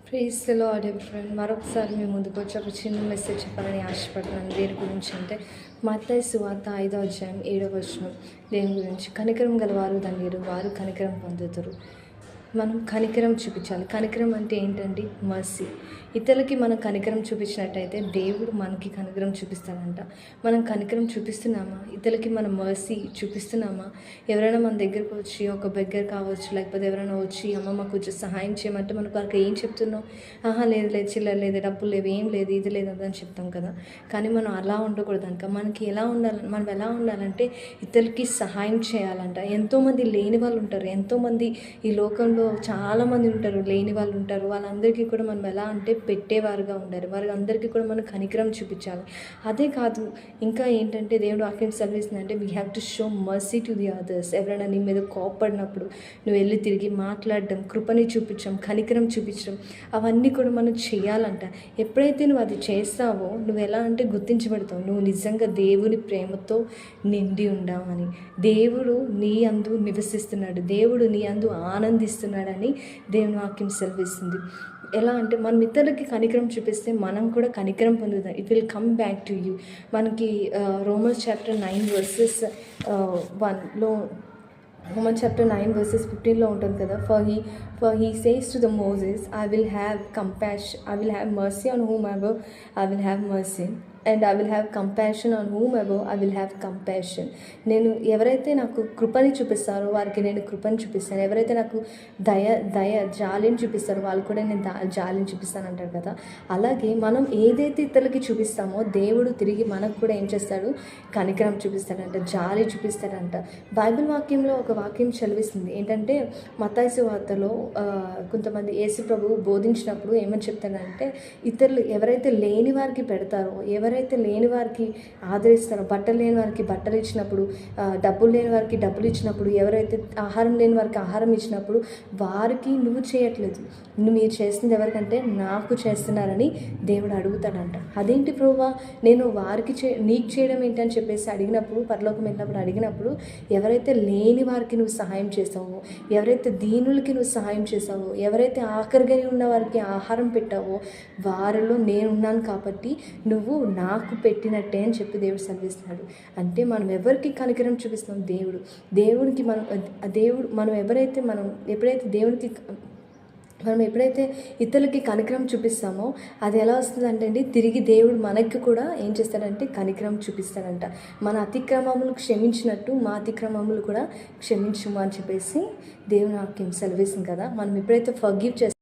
Praise the lord everyone. మరొకసారి మీ ముందుకు వచ్చి ఒక చిన్న మెసేజ్ చెప్పాలని ఆశపడుతున్నాను. దేని గురించి అంటే మత్తయి సువార్త 5వ అధ్యాయం 7వ వచనం. దేని గురించి? కనికరం గలవారు ధన్యులు, వారు కనికరం పొందుతారు. మనం కనికరం చూపించాలి. కనికరం అంటే ఏంటండి? మర్సీ. ఇతరులకి మనం కనికరం చూపించినట్టయితే దేవుడు మనకి కనికరం చూపిస్తాడంట. మనం కనికరం చూపిస్తున్నామా? ఇతరులకి మనం మర్సీ చూపిస్తున్నామా? ఎవరైనా మన దగ్గరకు వచ్చి, ఒక బెగ్గర్ కావచ్చు, లేకపోతే ఎవరైనా వచ్చి అమ్మ మాకు కొంచెం సహాయం చేయమంటే మనకు వాళ్ళకి ఏం చెప్తున్నాం? లేదు లేదు, చిల్లర లేదు, డబ్బులు లేవు, ఏం లేదు, ఇది లేదు అదని చెప్తాం కదా. కానీ మనం అలా ఉండకూడదు అంట. మనకి మనం ఎలా ఉండాలంటే ఇతరులకి సహాయం చేయాలంట. ఎంతోమంది లేని వాళ్ళు ఉంటారు, ఎంతోమంది ఈ లోకంలో చాలామంది ఉంటారు, లేని వాళ్ళు ఉంటారు. వాళ్ళందరికీ కూడా మనం ఎలా అంటే పెట్టేవారుగా ఉండాలి. వారి అందరికీ కూడా మనం కనికరం చూపించాలి. అదే కాదు, ఇంకా ఏంటంటే దేవుడు వాక్యం సెలవిస్తుందంటే we have to show mercy to the others. ఎవరైనా నీ మీద కోపడినప్పుడు నువ్వు వెళ్ళి తిరిగి మాట్లాడడం, కృపని చూపించడం, కనికరం చూపించడం, అవన్నీ కూడా మనం చేయాలంట. ఎప్పుడైతే నువ్వు అది చేస్తావో నువ్వు ఎలా అంటే గుర్తించబడతావు. నువ్వు నిజంగా దేవుని ప్రేమతో నిండి ఉండావని, దేవుడు నీ అందు నివసిస్తున్నాడు, దేవుడు నీ అందు ఆనందిస్తున్నాడని దేవుని వాక్యం సెలవిస్తుంది. ఎలా అంటే మనం ఇతరులకి కనికరం చూపిస్తే మనం కూడా కనికరం పొందుతాం. It will come back to you. మనకి రోమన్స్ చాప్టర్ 9 వర్సెస్ 1లో, Romans chapter 9 verses 15లో ఉంటుంది కదా. For he says to the Moses, I will have mercy on whomever I will have mercy, and I will have compassion on whomever I will have compassion. నేను ఎవరైతే నాకు కృపని చూపిస్తారో వారికి నేను కృపని చూపిస్తాను. ఎవరైతే నాకు జాలిని చూపిస్తారో వాళ్ళు కూడా నేను జాలిని చూపిస్తాను అంటారు కదా. అలాగే మనం ఏదైతే ఇతరులకి చూపిస్తామో దేవుడు తిరిగి మనకు కూడా ఏం చేస్తాడు? కనికరం చూపిస్తాడంట, జాలి చూపిస్తాడంట. బైబిల్ వాక్యంలో ఒక వాక్యం చదివిస్తుంది ఏంటంటే మత్తయి సువార్తలో కొంతమంది యేసు ప్రభువు బోధించినప్పుడు ఏమని చెప్తాడంటే ఇతరులు ఎవరైతే లేని వారికి పెడతారో, ఎవరైతే లేని వారికి ఆదరిస్తారో, బట్టలు లేని వారికి బట్టలు ఇచ్చినప్పుడు, డబ్బులు లేని వారికి డబ్బులు ఇచ్చినప్పుడు, ఎవరైతే ఆహారం లేని వారికి ఆహారం ఇచ్చినప్పుడు వారికి నువ్వు చేయట్లేదు, మీరు చేస్తుంది ఎవరికంటే నాకు చేస్తున్నారని దేవుడు అడుగుతాడంట. అదేంటి ప్రభువా, నేను వారికి నీకు చేయడం ఏంటని చెప్పేసి అడిగినప్పుడు, పరలోకం వెళ్ళినప్పుడు అడిగినప్పుడు, ఎవరైతే లేని వారికి నువ్వు సహాయం చేసావో, ఎవరైతే దీనులకి నువ్వు సహాయం చేసావో, ఎవరైతే ఆఖరిగా ఉన్న వారికి ఆహారం పెట్టావో వారిలో నేనున్నాను కాబట్టి నువ్వు నాకు పెట్టినట్టే అని చెప్పి దేవుడు సెలవిస్తున్నాడు. అంటే మనం ఎవరికి కనికరం చూపిస్తున్నాం? దేవుడికి మనం ఎప్పుడైతే ఇతరులకి కనికరం చూపిస్తామో అది ఎలా వస్తుందంటే అండి, తిరిగి దేవుడు మనకి కూడా ఏం చేస్తాడంటే కనికరం చూపిస్తాడంట. మన అతిక్రమములు క్షమించినట్టు మా అతిక్రమములు కూడా క్షమించుము అని చెప్పేసి దేవుని వాక్యం సెలవిస్తుంది కదా. మనం ఎప్పుడైతే ఫర్గివ్ చేస్తామో